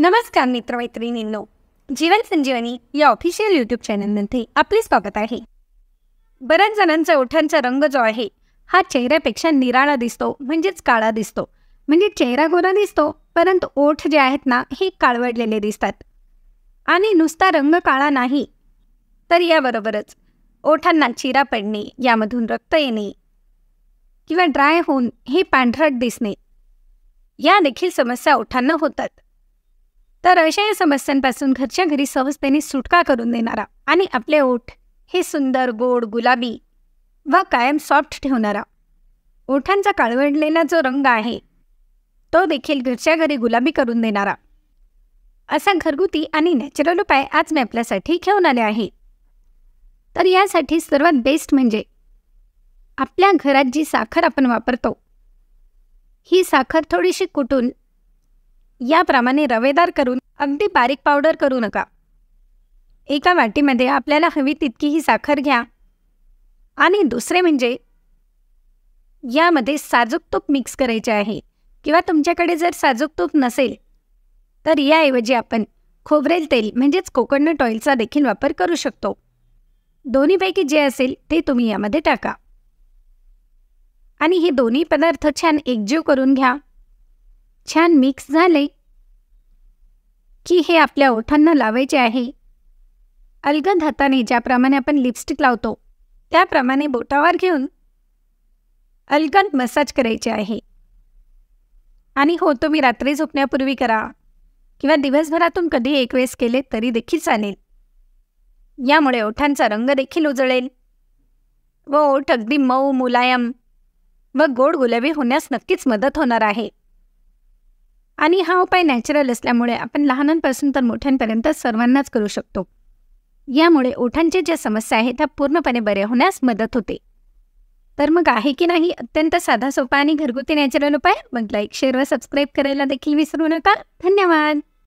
नमस्कार मित्रमैत्रिणींनो, जीवन संजीवनी या official YouTube चॅनलमध्ये आपले स्वागत आहे. बऱ्याच जणांचा ओठांचा रंग जो आहे हा चेहऱ्यापेक्षा निराळा दिसतो, म्हणजेच काळा दिसतो. म्हणजे चेहरा गोरा दिसतो, परंतु ओठ जे आहेत ना हे काळवडलेले दिसतात. आणि नुसता रंग काळा नाही, तर याबरोबरच ओठांना चिरा पडणे, यामधून रक्त येणे किंवा ड्राय होऊन हे पांढरट दिसणे, या देखील समस्या ओठांना होतात. तर अशा या समस्यांपासून घरच्या घरी सहजतेने सुटका करून देणारा आणि आपले ओठ हे सुंदर, गोड, गुलाबी व कायम सॉफ्ट ठेवणारा, ओठांचा काळवडलेला जो रंग आहे तो देखील घरच्या घरी गुलाबी करून देणारा असा घरगुती आणि नॅचरल उपाय आज मी आपल्यासाठी घेऊन आले आहे. तर यासाठी सर्वात बेस्ट म्हणजे आपल्या घरात जी साखर आपण वापरतो, ही साखर थोडीशी कुटून याप्रमाणे रवेदार करून, अगदी बारीक पावडर करू नका. एका वाटीमध्ये आपल्याला हवी तितकी ही साखर घ्या आणि दुसरे म्हणजे यामध्ये साजूक तूप मिक्स करायचे आहे. किंवा तुमच्याकडे जर साजूक तूप नसेल तर याऐवजी आपण खोबरेल तेल म्हणजेच कोकोनट ऑइलचा देखील वापर करू शकतो. दोन्हीपैकी जे असेल ते तुम्ही यामध्ये टाका आणि हे दोन्ही पदार्थ छान एकजीव करून घ्या. छान मिक्स झाले की हे आपल्या ओठांना लावायचे आहे. अलगद हाताने ज्याप्रमाणे आपण लिपस्टिक लावतो त्याप्रमाणे बोटावर घेऊन अलगद मसाज करायचे आहे. आणि हो, तुम्ही रात्री झोपण्यापूर्वी करा किंवा दिवसभरातून कधी एक वेळेस केले तरी देखील चालेल. यामुळे ओठांचा रंग देखील उजळेल व ओठ अगदी मऊ, मुलायम व गोड गुलाबी होण्यास नक्कीच मदत होणार आहे. आणि हा उपाय नॅचरल असल्यामुळे आपण लहानांपासून तर मोठ्यांपर्यंत सर्वांनाच करू शकतो. यामुळे ओठांच्या ज्या समस्या आहेत त्या पूर्णपणे बऱ्या होण्यास मदत होते. तर मग आहे की नाही अत्यंत साधा, सोपा आणि घरगुती नॅचरल उपाय? मग लाईक, शेअर व सबस्क्राईब करायला देखील विसरू नका. धन्यवाद.